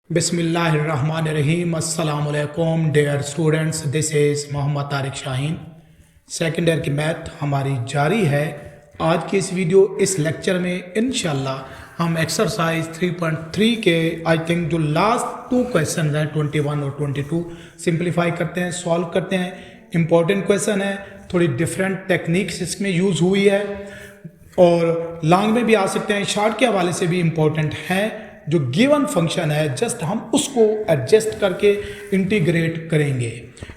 बिस्मिल्लाहिर्रहमानिर्रहीम अस्सलामुअलैकुम dear students, this is Mohammad Tariq Shaheen. Second year की मैथ हमारी जारी है। आज की इस लेक्चर में इंशाल्लाह हम एक्सरसाइज 3.3 के आई थिंक जो लास्ट 2 क्वेश्चन हैं 21 और 22 सिंप्लीफाई करते हैं, सॉल्व करते हैं। इंपॉर्टेंट क्वेश्चन है, थोड़ी डिफरेंट टेक्निक्स इसमें यूज़ हुई है और लॉन्ग में भी आ सकते हैं, शॉर्ट के हवाले से भी इम्पोर्टेंट है। जो गिवन फंक्शन है जस्ट हम उसको एडजस्ट करके इंटीग्रेट करेंगे।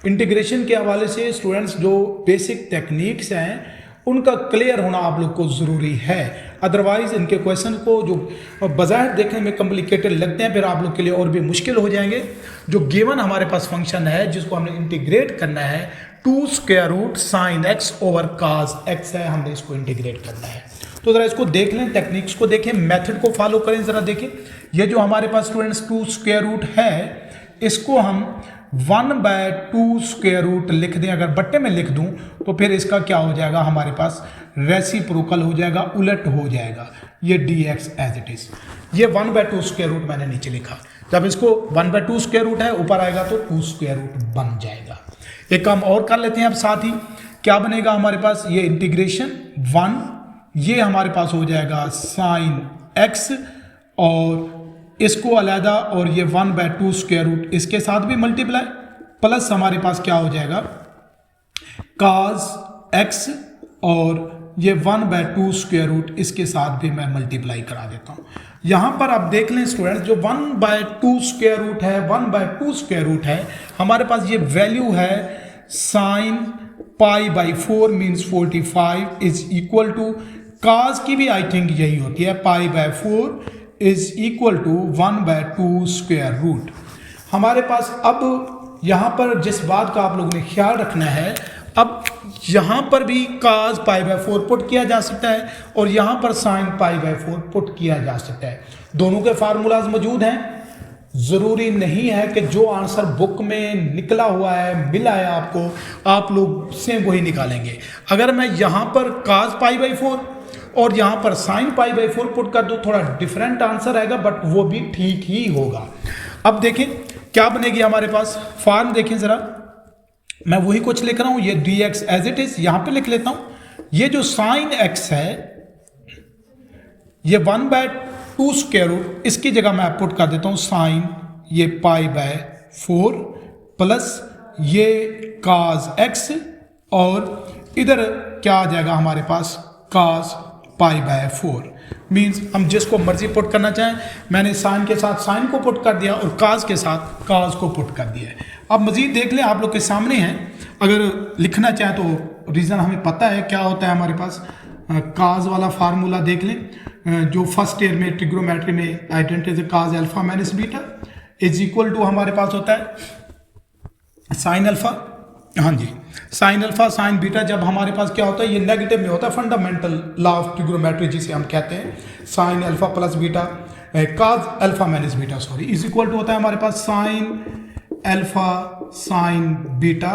इंटीग्रेशन के हवाले से स्टूडेंट्स जो बेसिक टेक्निक्स हैं उनका क्लियर होना आप लोग को ज़रूरी है, अदरवाइज़ इनके क्वेश्चन को जो बज़ाहिर देखने में कॉम्प्लिकेटेड लगते हैं फिर आप लोग के लिए और भी मुश्किल हो जाएंगे। जो गिवन हमारे पास फंक्शन है जिसको हमने इंटीग्रेट करना है 2 square root sine X over cos X है, हमने इसको इंटीग्रेट करना है। तो ज़रा इसको देख लें, टेक्निक्स को देखें, मेथड को फॉलो करें। ज़रा देखें, ये जो हमारे पास स्टूडेंट्स 2 स्क्वायर रूट है इसको हम 1/2 स्क्वायर रूट लिख दें। अगर बट्टे में लिख दूं तो फिर इसका क्या हो जाएगा, हमारे पास रेसिप्रोकल हो जाएगा, उलट हो जाएगा। ये dx एज इट इज़, ये 1/2 स्क्वायर रूट मैंने नीचे लिखा। जब इसको 1/2 स्क्वायर रूट है ऊपर आएगा तो 2 स्क्वायर रूट बन जाएगा। एक काम और कर लेते हैं अब साथ ही, क्या बनेगा हमारे पास, ये इंटीग्रेशन 1, ये हमारे पास हो जाएगा साइन एक्स और इसको अलहदा, और ये 1/2 स्क्वायर रूट इसके साथ भी मल्टीप्लाई, प्लस हमारे पास क्या हो जाएगा काज एक्स और ये 1/2 स्क्वायर रूट इसके साथ भी मैं मल्टीप्लाई करा देता हूँ। यहाँ पर आप देख लें स्टूडेंट्स, जो 1/2 स्क्वायर रूट है 1/2 स्क्वायर रूट है हमारे पास, ये वैल्यू है sine π/4 means 45 is equal to cos की भी आई थिंक यही होती है, π/4 is equal to 1/2 square root. हमारे पास अब यहाँ पर जिस बात का आप लोगों ने ख्याल रखना है, अब यहाँ पर भी काज π/4 पुट किया जा सकता है और यहाँ पर साइन π/4 पुट किया जा सकता है। दोनों के फार्मूलाज मौजूद हैं। ज़रूरी नहीं है कि जो आंसर बुक में निकला हुआ है मिला है आपको, आप लोग से वही निकालेंगे। अगर मैं यहाँ पर काज π/4 और यहाँ पर साइन π/4 पुट कर दो, थोड़ा डिफरेंट आंसर आएगा बट वो भी ठीक ही होगा। अब देखें क्या बनेगी हमारे पास, फॉर्म देखें ज़रा, मैं वही कुछ लिख रहा हूँ, ये dx एज इट इज़ यहाँ पे लिख लेता हूँ। ये जो साइन x है ये 1/2 स्क्वायर रूट, इसकी जगह मैं पुट कर देता हूँ साइन ये π/4 प्लस ये काज x और इधर क्या आ जाएगा हमारे पास काज π/4। मीन्स हम जिसको मर्जी पुट करना चाहें, मैंने साइन के साथ साइन को पुट कर दिया और काज के साथ काज को पुट कर दिया है। अब मजीद देख लें, आप लोग के सामने हैं, अगर लिखना चाहें तो रीज़न हमें पता है क्या होता है हमारे पास। काज वाला फार्मूला देख लें, जो फर्स्ट ईयर में ट्रिग्नोमेट्री में identity cos alpha minus beta is equal to हमारे पास होता है साइन अल्फा। हाँ जी, साइन अल्फा साइन बीटा जब हमारे पास क्या होता है, ये नेगेटिव में होता है, फंडामेंटल लॉ ऑफ ट्रिग्नोमेट्री जिसे हम कहते हैं, sine alpha plus beta cos alpha minus beta sorry is equal to होता है हमारे पास साइन अल्फा साइन बीटा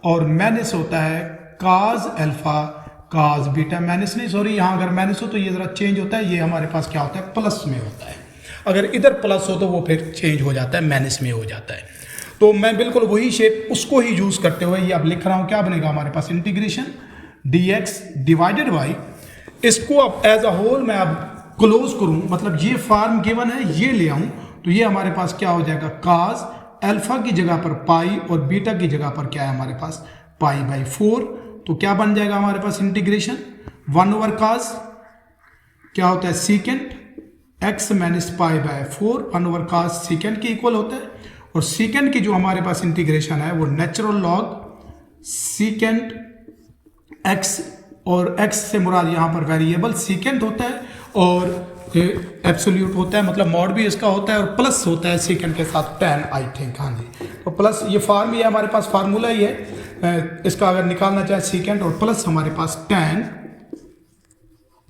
और माइनस होता है cos alpha cos beta. Minus नहीं सॉरी, यहाँ अगर माइनस हो तो ये ज़रा चेंज होता है, ये हमारे पास क्या होता है प्लस में होता है। अगर इधर प्लस हो तो वो फिर चेंज हो जाता है, माइनस में हो जाता है। तो मैं बिल्कुल वही शेप उसको ही यूज़ करते हुए ये अब लिख रहा हूँ, क्या बनेगा हमारे पास इंटीग्रेशन dx डिवाइडेड बाई, इसको अब एज अ होल मैं अब क्लोज करूँ, मतलब ये फॉर्म गिवन है ये ले आऊँ तो ये हमारे पास क्या हो जाएगा काज अल्फा की जगह पर पाई और बीटा की जगह पर क्या है हमारे पास π/4। तो क्या बन जाएगा हमारे पास इंटीग्रेशन 1/cos क्या होता है secant x minus π/4 1/cos secant के इक्वल होता है, और सीकेंट की जो हमारे पास इंटीग्रेशन है वो नेचुरल लॉग सीकेंट x, और x से मुराद यहाँ पर वेरिएबल सीकेंट होता है और एब्सोल्यूट होता है, मतलब मॉड भी इसका होता है, और प्लस होता है सेकंड के साथ tan आई थिंक। हाँ जी, तो प्लस ये फॉर्म ही है हमारे पास, फार्मूला ही है इसका, अगर निकालना चाहे सेकंड और प्लस हमारे पास tan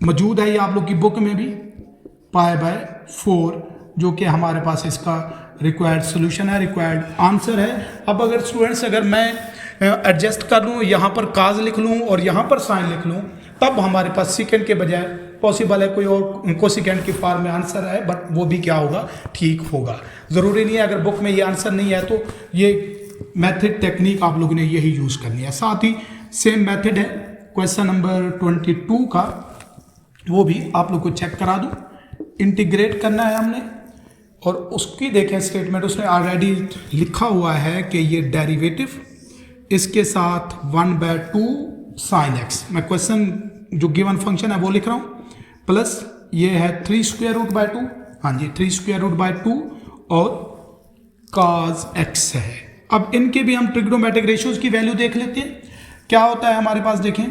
मौजूद है, ये आप लोग की बुक में भी π/4 जो कि हमारे पास इसका रिक्वायर्ड सोल्यूशन है, रिक्वायर्ड आंसर है। अब अगर स्टूडेंट्स अगर मैं एडजस्ट कर लूँ, यहाँ पर काज लिख लूँ और यहाँ पर साइन लिख लूँ, तब हमारे पास सेकंड के बजाय पॉसिबल है कोई और कोसिकेंट की फॉर्म में आंसर है, बट वो भी क्या होगा, ठीक होगा। ज़रूरी नहीं है अगर बुक में ये आंसर नहीं है तो ये मेथड टेक्निक आप लोगों ने यही यूज़ करनी है। साथ ही सेम मेथड है क्वेश्चन नंबर 22 का, वो भी आप लोग को चेक करा दूँ। इंटीग्रेट करना है हमने और उसकी देखें स्टेटमेंट, उसने ऑलरेडी लिखा हुआ है कि ये डेरिवेटिव इसके साथ 1/2 साइन एक्स, मैं क्वेश्चन जो गिवन फंक्शन है वो लिख रहा हूँ, प्लस ये है 3 स्क्वायर रूट बाय 2, हाँ जी 3 स्क्वायर रूट बाय 2 और cos x है। अब इनके भी हम ट्रिग्नोमेट्रिक रेशियोज की वैल्यू देख लेते हैं। क्या होता है हमारे पास, देखें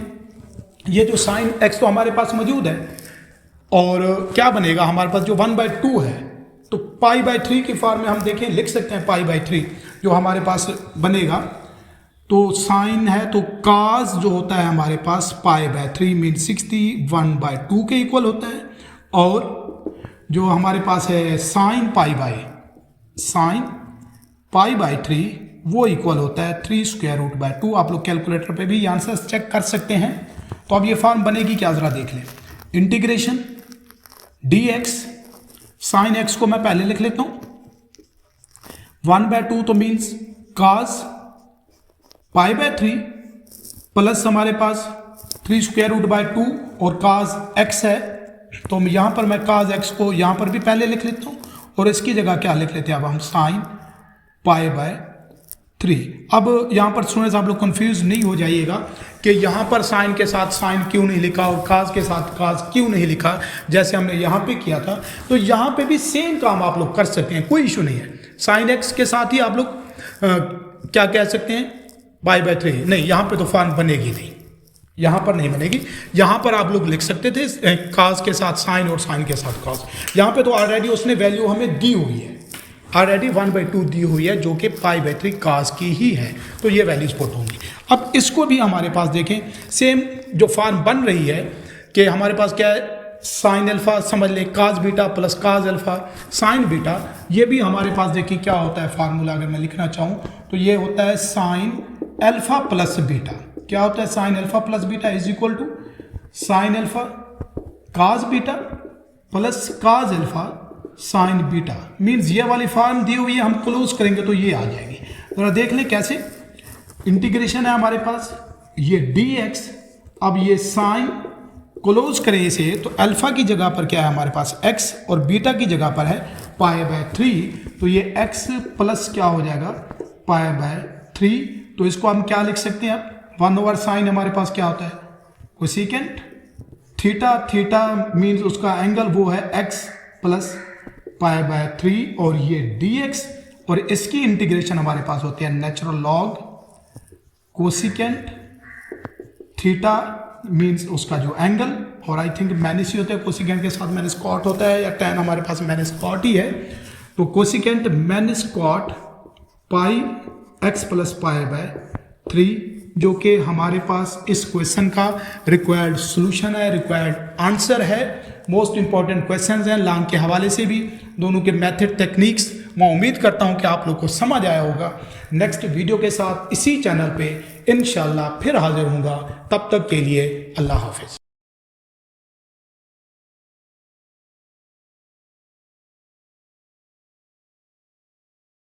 ये जो साइन x तो हमारे पास मौजूद है और क्या बनेगा हमारे पास जो 1/2 है, तो π/3 की फॉर्म में हम देखें लिख सकते हैं π/3 जो हमारे पास बनेगा। तो साइन है तो cos जो होता है हमारे पास π/3 मीन 61/2 के इक्वल होता है, और जो हमारे पास है साइन π/3 वो इक्वल होता है 3 स्क्वायर रूट बाय 2। आप लोग कैलकुलेटर पे भी आंसर चेक कर सकते हैं। तो अब ये फॉर्म बनेगी क्या, जरा देख लें। इंटीग्रेशन dx, साइन x को मैं पहले लिख लेता हूं 1/2, तो मीन्स cos π/3 प्लस हमारे पास 3 स्क्वायर रूट बाय 2 और cos x है, तो यहां पर मैं cos x को यहां पर भी पहले लिख लेता हूं और इसकी जगह क्या लिख लेते हैं अब हम साइन π/3। अब यहां पर स्टूडेंट्स आप लोग कंफ्यूज नहीं हो जाइएगा कि यहां पर साइन के साथ साइन क्यों नहीं लिखा और cos के साथ cos क्यों नहीं लिखा, जैसे हमने यहां पे किया था। तो यहां पे भी सेम काम आप लोग कर सकते हैं, कोई इशू नहीं है। साइन x के साथ ही आप लोग क्या कह सकते हैं π/3, नहीं यहां पे तो फॉर्म बनेगी नहीं, यहां पर नहीं बनेगी। यहां पर आप लोग लिख सकते थे cos के साथ साइन और साइन के साथ cos। यहां पे तो ऑलरेडी उसने वैल्यू हमें दी हुई है, ऑलरेडी 1/2 दी हुई है जो कि π/3 cos की ही है, तो ये वैल्यूज पुट होंगी। अब इसको भी हमारे पास देखें सेम जो फॉर्म बन रही है कि हमारे पास क्या है, साइन अल्फा समझ ले cos beta plus cos alpha sine beta, ये भी हमारे पास देखिए क्या होता है फार्मूला, अगर मैं लिखना चाहूँ तो ये होता है साइन अल्फा प्लस बीटा। क्या होता है, sine alpha plus beta is equal to sine alpha cos beta plus cos alpha sine beta. Means ये वाली फॉर्म दी हुई है, हम क्लोज करेंगे तो ये आ जाएगी। जरा देख लें कैसे। इंटीग्रेशन है हमारे पास ये dx, अब ये साइन क्लोज करें इसे तो अल्फा की जगह पर क्या है हमारे पास x और बीटा की जगह पर है π/3, तो ये x प्लस क्या हो जाएगा π/3। तो इसको हम क्या लिख सकते हैं, अब 1/sin हमारे पास क्या होता है कोसिकेंट थीटा मीन्स उसका एंगल वो है x प्लस π/3 और ये dx, और इसकी इंटीग्रेशन हमारे पास होती है natural log cosecant theta means उसका जो एंगल, और आई थिंक माइनस ही होता है, कोसिकेंट के साथ माइनस कॉट होता है, या tan हमारे पास माइनस कॉट ही है, तो cosecant minus cot πx plus π/3, जो कि हमारे पास इस क्वेश्चन का रिक्वायर्ड सॉल्यूशन है, रिक्वायर्ड आंसर है। मोस्ट इंपॉर्टेंट क्वेश्चंस हैं लॉन्ग के हवाले से भी, दोनों के मेथड टेक्निक्स मैं उम्मीद करता हूं कि आप लोग को समझ आया होगा। नेक्स्ट वीडियो के साथ इसी चैनल पे इंशाल्लाह फिर हाजिर होऊंगा, तब तक के लिए अल्लाह हाफिज।